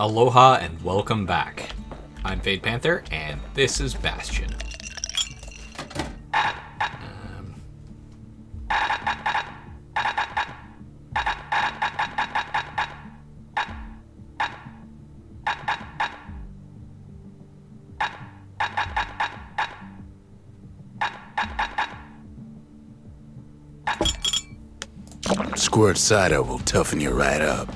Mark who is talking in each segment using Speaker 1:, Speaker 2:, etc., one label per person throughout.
Speaker 1: Aloha and welcome back. I'm Panther, and this is Bastion.
Speaker 2: Squirt cider will toughen you right up.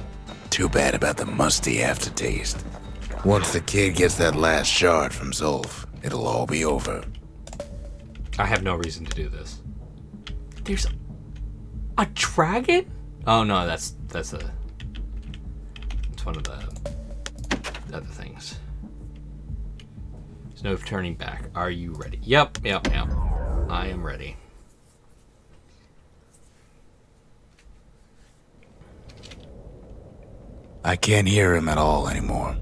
Speaker 2: Too bad about the musty aftertaste. Once the kid gets that last shard from Zolf, it'll all be over.
Speaker 1: I have no reason to do this. There's a dragon? Oh no, that's one of the other things. There's no turning back. Are you ready? Yep. I am ready.
Speaker 2: I can't hear him at all anymore.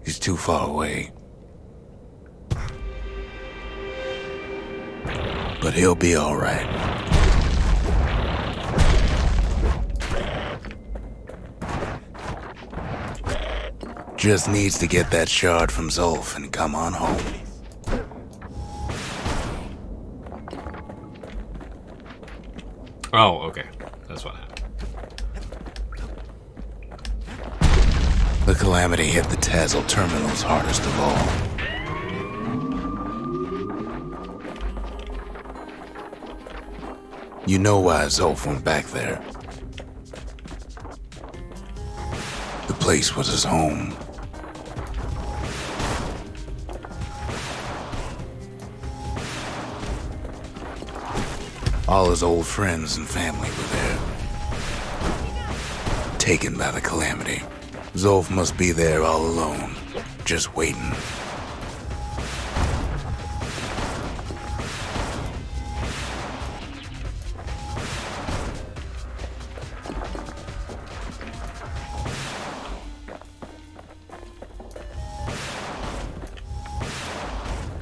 Speaker 2: He's too far away. But he'll be all right. Just needs to get that shard from Zolf and come on home.
Speaker 1: Oh, okay. That's what happened.
Speaker 2: The Calamity hit the Tazzle terminals hardest of all. You know why Zolf went back there. The place was his home. All his old friends and family were there. Taken by the Calamity. Zolf must be there all alone, just waiting.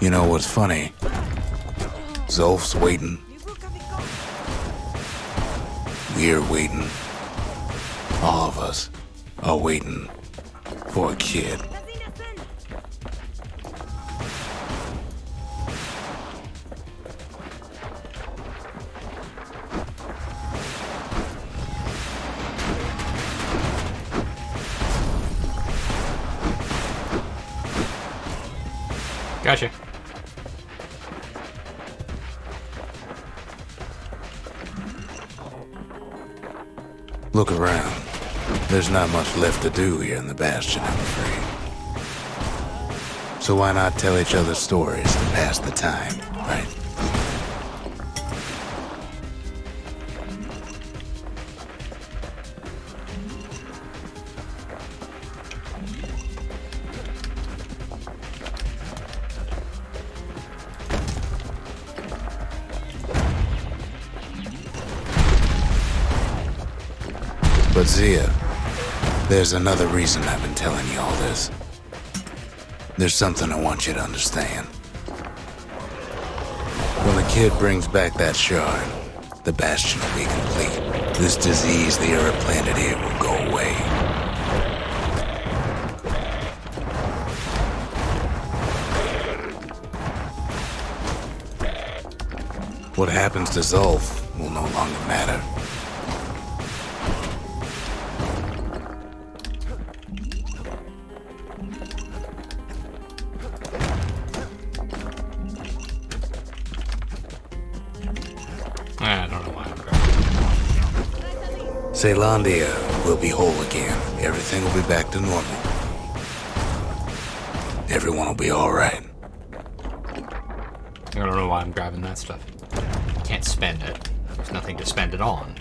Speaker 2: You know what's funny? Zolf's waiting. We're waiting. All of us are waiting for a kid.
Speaker 1: Gotcha.
Speaker 2: Look around. There's not much left to do here in the Bastion, I'm afraid. So why not tell each other stories to pass the time, right? But Zia, there's another reason I've been telling you all this. There's something I want you to understand. When the kid brings back that shard, the Bastion will be complete. This disease the Earth planted here will go away. What happens to Zolf will no longer matter.
Speaker 1: I don't know why I'm grabbing.
Speaker 2: Ceylondia will be whole again. Everything will be back to normal. Everyone will be alright.
Speaker 1: I don't know why I'm grabbing that stuff. Can't spend it. There's nothing to spend it on.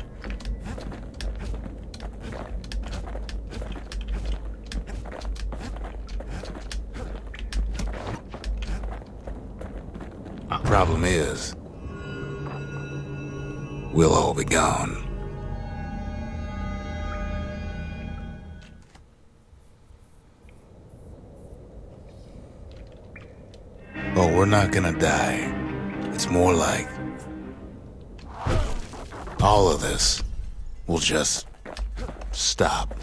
Speaker 2: Problem is, we'll all be gone. Oh, we're not gonna die. It's more like all of this will just stop.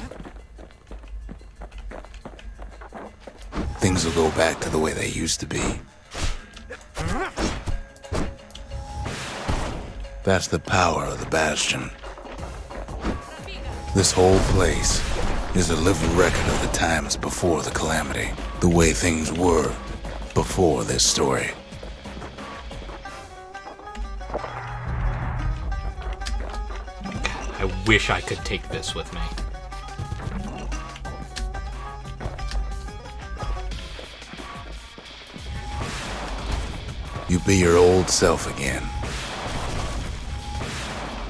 Speaker 2: things will go back to the way they used to be. That's the power of the Bastion. This whole place is a living record of the times before the calamity, the way things were before this story.
Speaker 1: I wish I could take this with me.
Speaker 2: You be your old self again.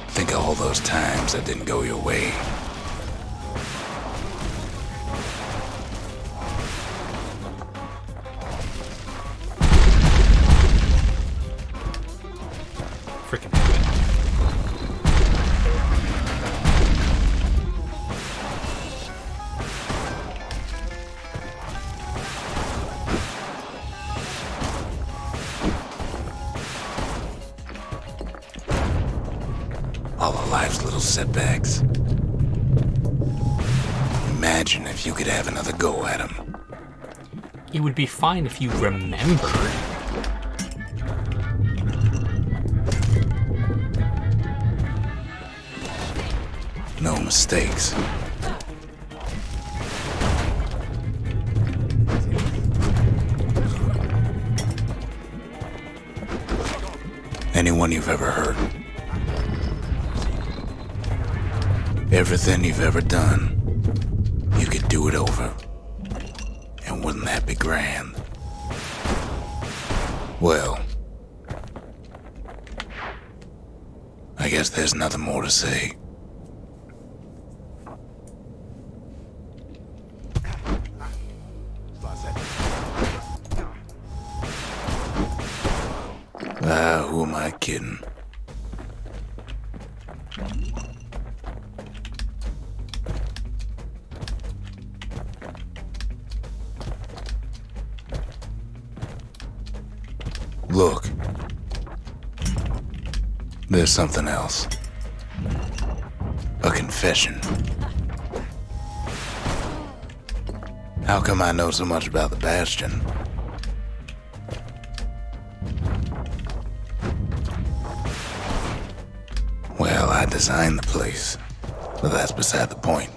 Speaker 2: Think of all those times that didn't go your way.
Speaker 1: Freaking bad.
Speaker 2: All of life's little setbacks. Imagine if you could have another go at them.
Speaker 1: It would be fine if you remembered.
Speaker 2: No mistakes. Anyone you've ever hurt. Everything you've ever done, you could do it over. And wouldn't that be grand? Well, I guess there's nothing more to say. Who am I kidding? Look. There's something else. A confession. How come I know so much about the Bastion? Well, I designed the place, but that's beside the point.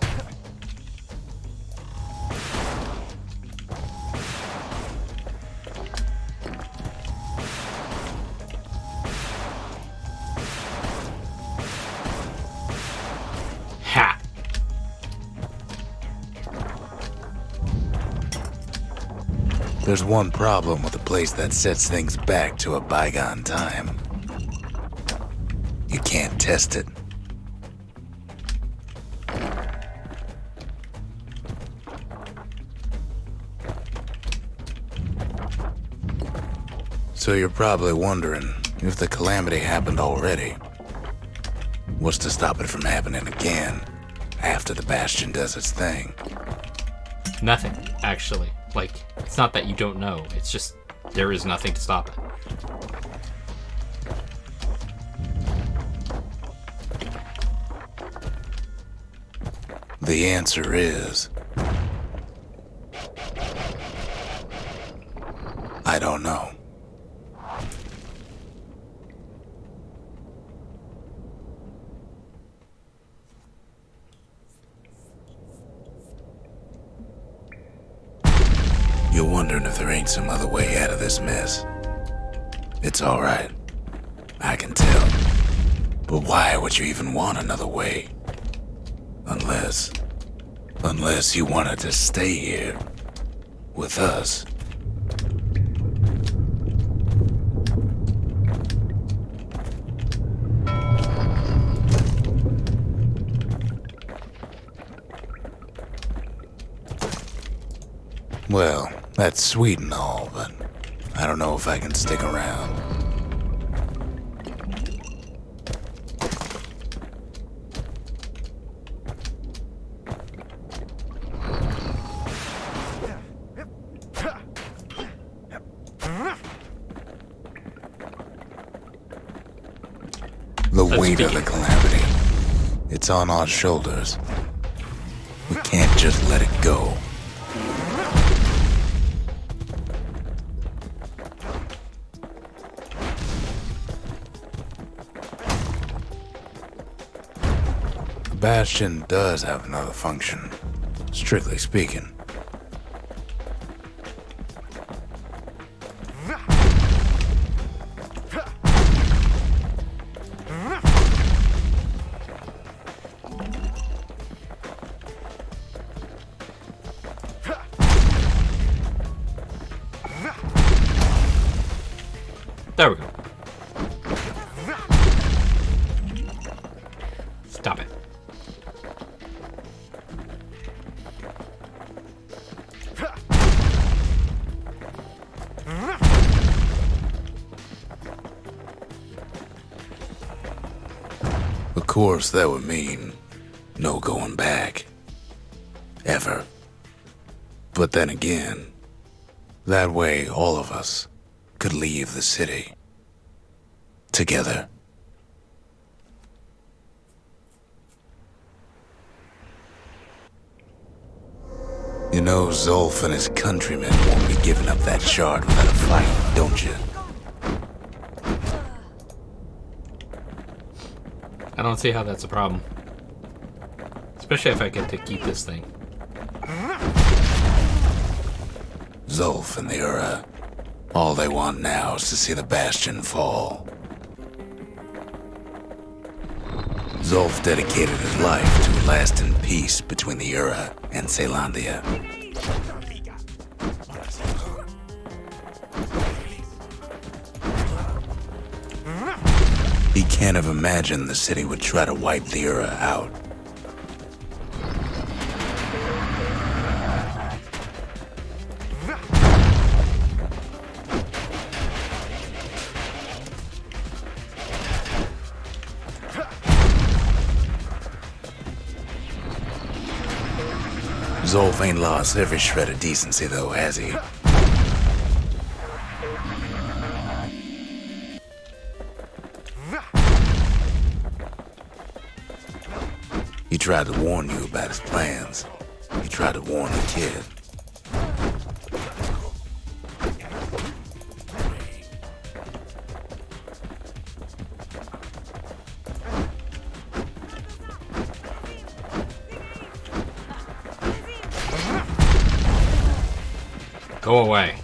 Speaker 1: Ha!
Speaker 2: There's one problem with a place that sets things back to a bygone time. You can't test it. So you're probably wondering if the calamity happened already. What's to stop it from happening again after the Bastion does its thing?
Speaker 1: Nothing, actually. Like, it's not that you don't know. It's just there is nothing to stop it.
Speaker 2: The answer is... I don't know. You're wondering if there ain't some other way out of this mess. It's alright. I can tell. But why would you even want another way? Unless you wanted to stay here with us. Well, that's sweet and all, but I don't know if I can stick around. The weight of the calamity. It's on our shoulders. We can't just let it go. Bastion does have another function, strictly speaking.
Speaker 1: There we go. Stop it.
Speaker 2: Of course, that would mean no going back. Ever. But then again, that way all of us could leave the city. Together. You know Zolf and his countrymen won't be giving up that shard without a fight, don't you?
Speaker 1: I don't see how that's a problem. Especially if I get to keep this thing.
Speaker 2: Zolf and the Ura, all they want now is to see the Bastion fall. Zolf dedicated his life to a lasting peace between the Ura and Caelondia. He can't have imagined the city would try to wipe the Ura out. Zolf ain't lost every shred of decency though, has he? He tried to warn you about his plans. He tried to warn the kid.
Speaker 1: Go away.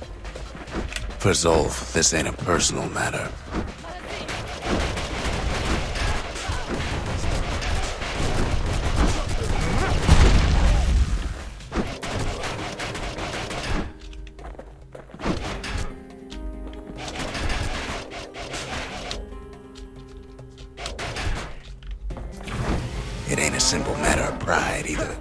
Speaker 2: For Zolf, this ain't a personal matter. It ain't a simple matter of pride either.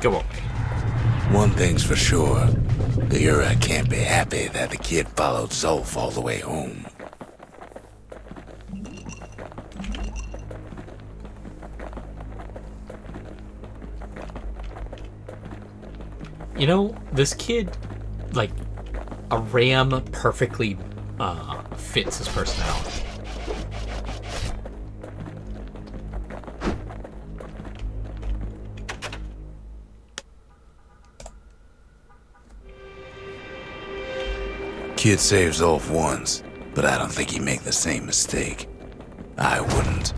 Speaker 1: Go away.
Speaker 2: One thing's for sure, the Ura can't be happy that the kid followed Zolf all the way home.
Speaker 1: You know, this kid, like, a ram perfectly fits his personality.
Speaker 2: Kid saves Zolf once, but I don't think he'd make the same mistake. I wouldn't.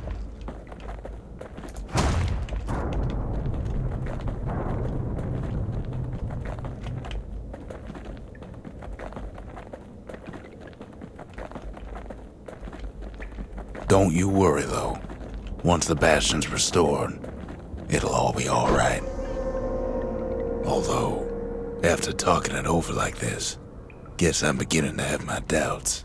Speaker 2: Don't you worry, though. Once the Bastion's restored, it'll all be alright. Although, after talking it over like this, guess I'm beginning to have my doubts.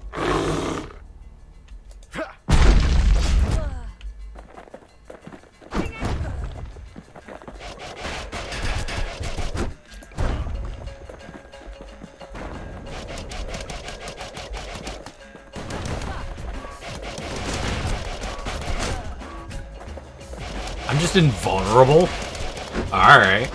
Speaker 1: I'm just invulnerable? Alright.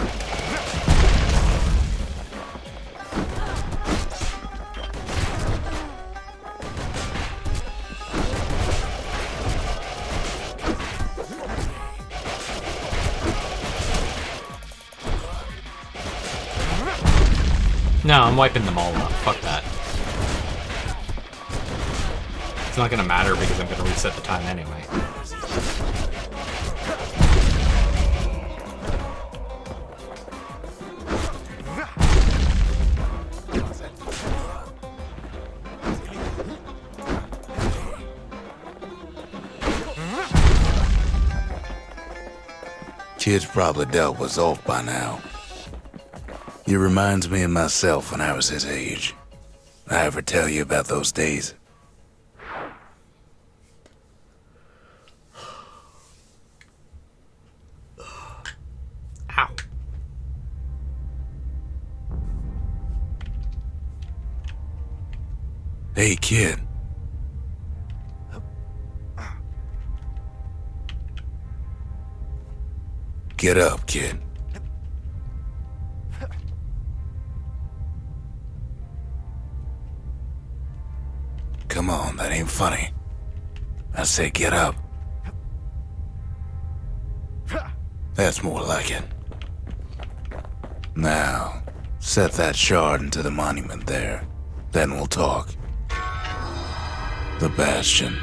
Speaker 1: No, I'm wiping them all up. Fuck that. It's not gonna matter because I'm gonna reset the time anyway.
Speaker 2: Kid's probably dealt with Zolf by now. He reminds me of myself when I was his age. I ever tell you about those days?
Speaker 1: Ow.
Speaker 2: Hey, kid. Get up, kid. Come on, that ain't funny. I say get up. That's more like it. Now, set that shard into the monument there. Then we'll talk. The Bastion.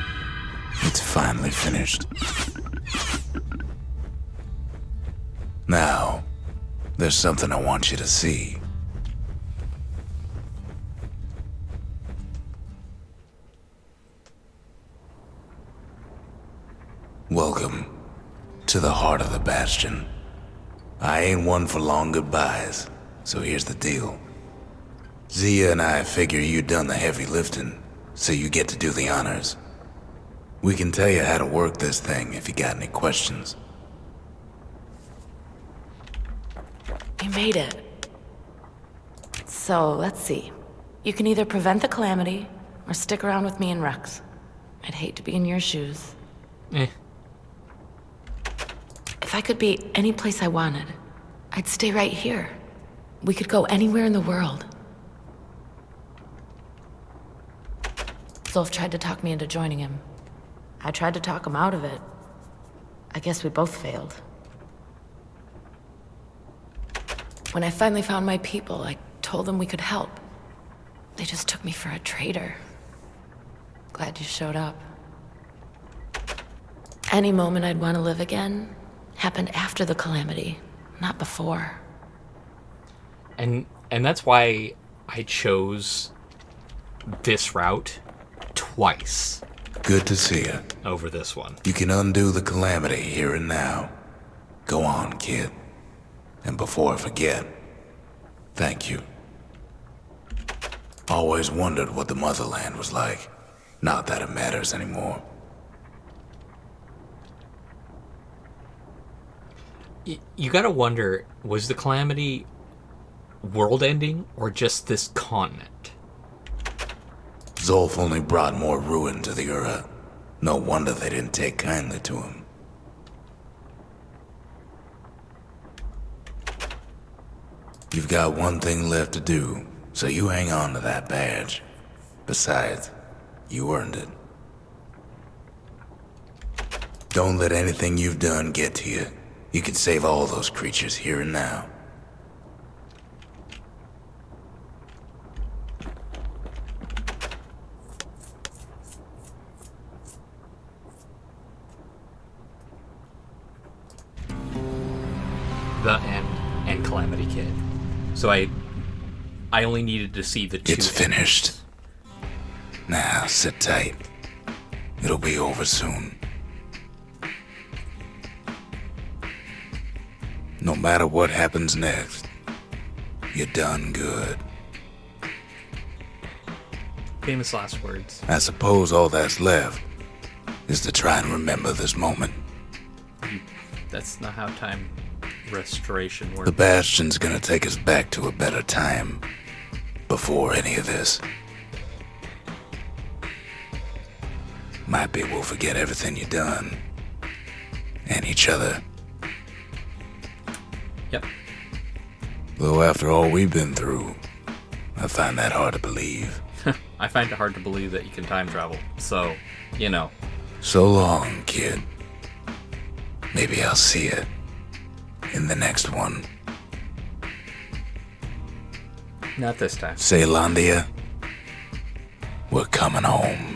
Speaker 2: It's finally finished. Now, there's something I want you to see. Welcome to the heart of the Bastion. I ain't one for long goodbyes, so here's the deal. Zia and I figure you done the heavy lifting, so you get to do the honors. We can tell you how to work this thing if you got any questions.
Speaker 3: You made it. So, let's see. You can either prevent the calamity, or stick around with me and Rex. I'd hate to be in your shoes.
Speaker 1: Eh.
Speaker 3: If I could be any place I wanted, I'd stay right here. We could go anywhere in the world. Zolf tried to talk me into joining him. I tried to talk him out of it. I guess we both failed. When I finally found my people, I told them we could help. They just took me for a traitor. Glad you showed up. Any moment I'd want to live again happened after the calamity, not before.
Speaker 1: And that's why I chose this route twice
Speaker 2: Good to see you.
Speaker 1: over this one.
Speaker 2: You can undo the calamity here and now. Go on, kid. And before I forget, thank you. Always wondered what the motherland was like. Not that it matters anymore.
Speaker 1: You gotta wonder, was the calamity world-ending or just this continent?
Speaker 2: Zolf only brought more ruin to the Ura. No wonder they didn't take kindly to him. You've got one thing left to do, so you hang on to that badge. Besides, you earned it. Don't let anything you've done get to you. You can save all those creatures here and now.
Speaker 1: The and Calamity Kid. So I only needed to see the two.
Speaker 2: It's finished. Now, sit tight. It'll be over soon. No matter what happens next, you're done good.
Speaker 1: Famous last words.
Speaker 2: I suppose all that's left is to try and remember this moment.
Speaker 1: That's not how time restoration works.
Speaker 2: The Bastion's gonna take us back to a better time. Before any of this. Might be we'll forget everything you've done. And each other.
Speaker 1: Yep.
Speaker 2: Though after all we've been through, I find that hard to believe.
Speaker 1: I find it hard to believe that you can time travel. So, you know.
Speaker 2: So long, kid. Maybe I'll see you in the next one.
Speaker 1: Not this time.
Speaker 2: Ceylandia, we're coming home.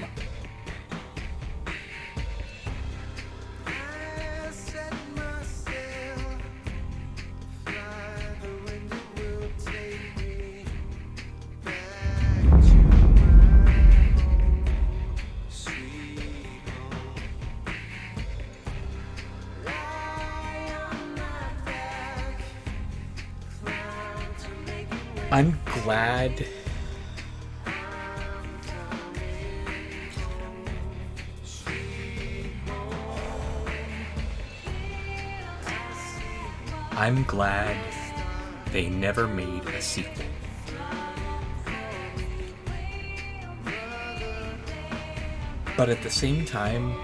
Speaker 1: I'm glad they never made a sequel. But at the same time,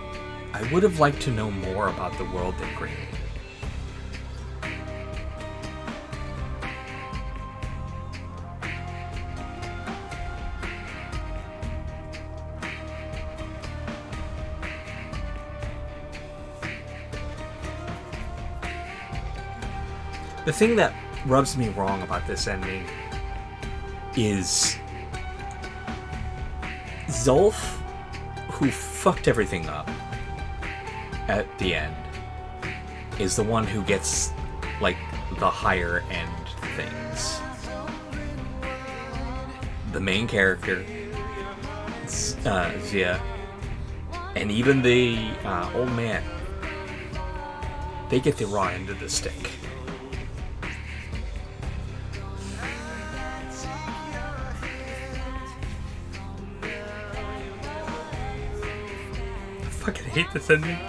Speaker 1: I would have liked to know more about the world they created. The thing that rubs me wrong about this ending is Zulf, who fucked everything up at the end, is the one who gets, like, the higher end things. The main character, Zia, and even the old man, they get the raw end of the stick. I fucking hate this ending.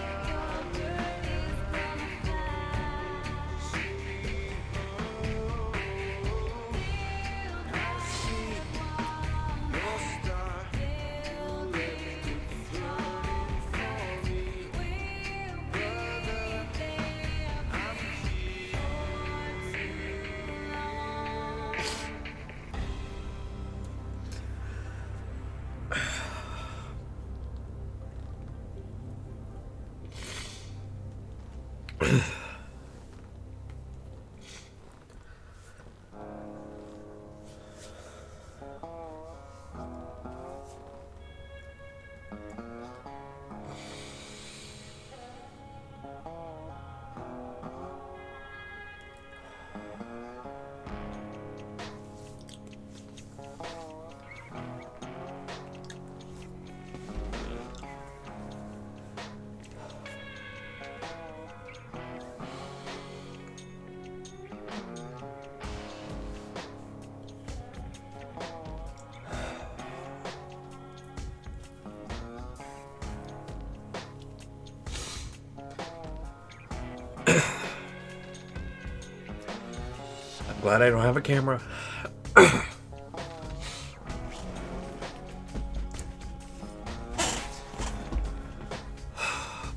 Speaker 1: I'm glad I don't have a camera.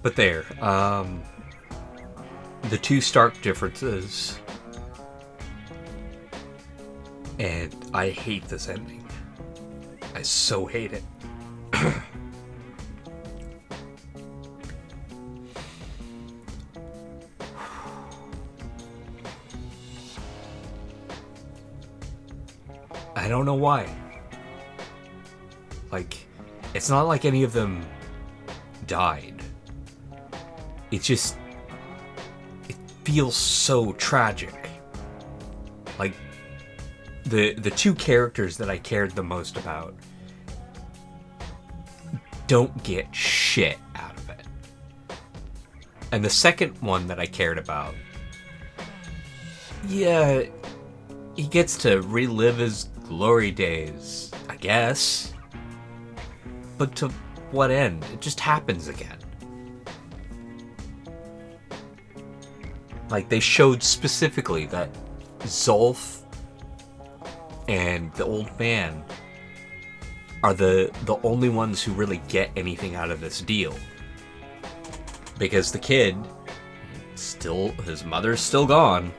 Speaker 1: But there, the two stark differences, and I hate this ending. I so hate it. I don't know why. Like, it's not like any of them died. It just, it feels so tragic. Like, the two characters that I cared the most about don't get shit out of it. And the second one that I cared about, yeah, he gets to relive his glory days, I guess. But to what end? It just happens again. Like, they showed specifically that Zulf and the old man are the only ones who really get anything out of this deal. Because the kid, still, his mother's still gone.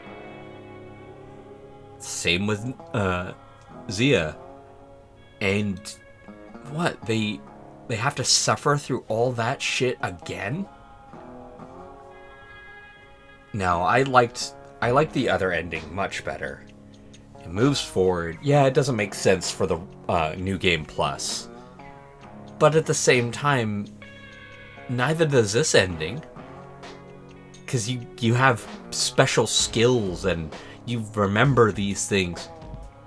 Speaker 1: Same with Zia. And what? They have to suffer through all that shit again? Now, I liked the other ending much better. It moves forward. Yeah, it doesn't make sense for the New Game Plus. But at the same time, neither does this ending. Because you have special skills and you remember these things,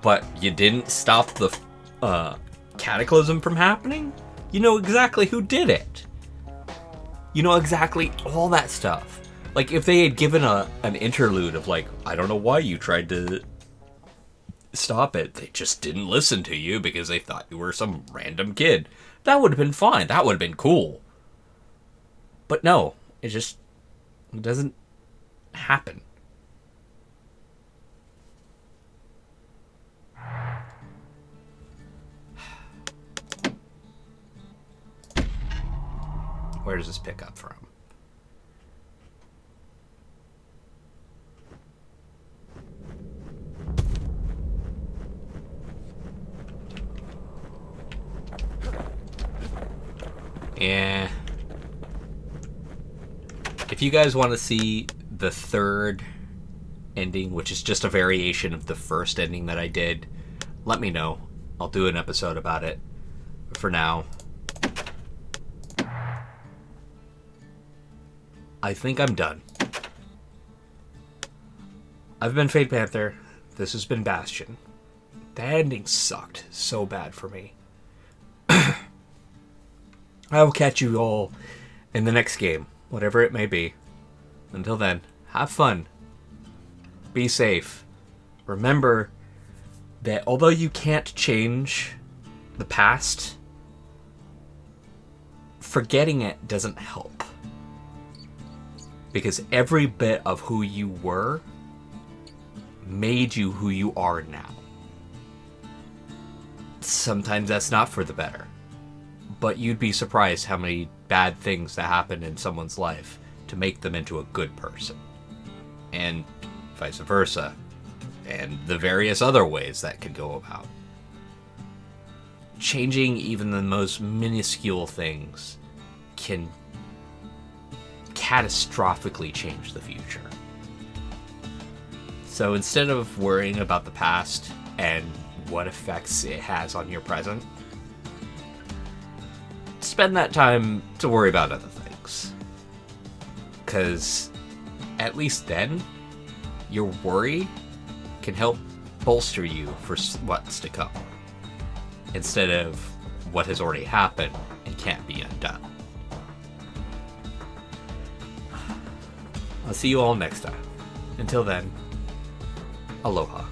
Speaker 1: but you didn't stop the cataclysm from happening? You know exactly who did it. You know exactly all that stuff. Like, if they had given an interlude of, like, I don't know why you tried to stop it. They just didn't listen to you because they thought you were some random kid. That would have been fine. That would have been cool. But no, it doesn't happen. Where does this pick up from? Yeah. If you guys want to see the third ending, which is just a variation of the first ending that I did, let me know. I'll do an episode about it. But for now, I think I'm done. I've been Fade Panther. This has been Bastion. The ending sucked so bad for me. I will catch you all in the next game, whatever it may be. Until then, have fun. Be safe. Remember that although you can't change the past, forgetting it doesn't help. Because every bit of who you were made you who you are now. Sometimes that's not for the better. But you'd be surprised how many bad things that happen in someone's life to make them into a good person. And vice versa. And the various other ways that could go about. Changing even the most minuscule things can catastrophically change the future. So instead of worrying about the past and what effects it has on your present, spend that time to worry about other things. Because at least then, your worry can help bolster you for what's to come, instead of what has already happened and can't be undone. I'll see you all next time. Until then, aloha.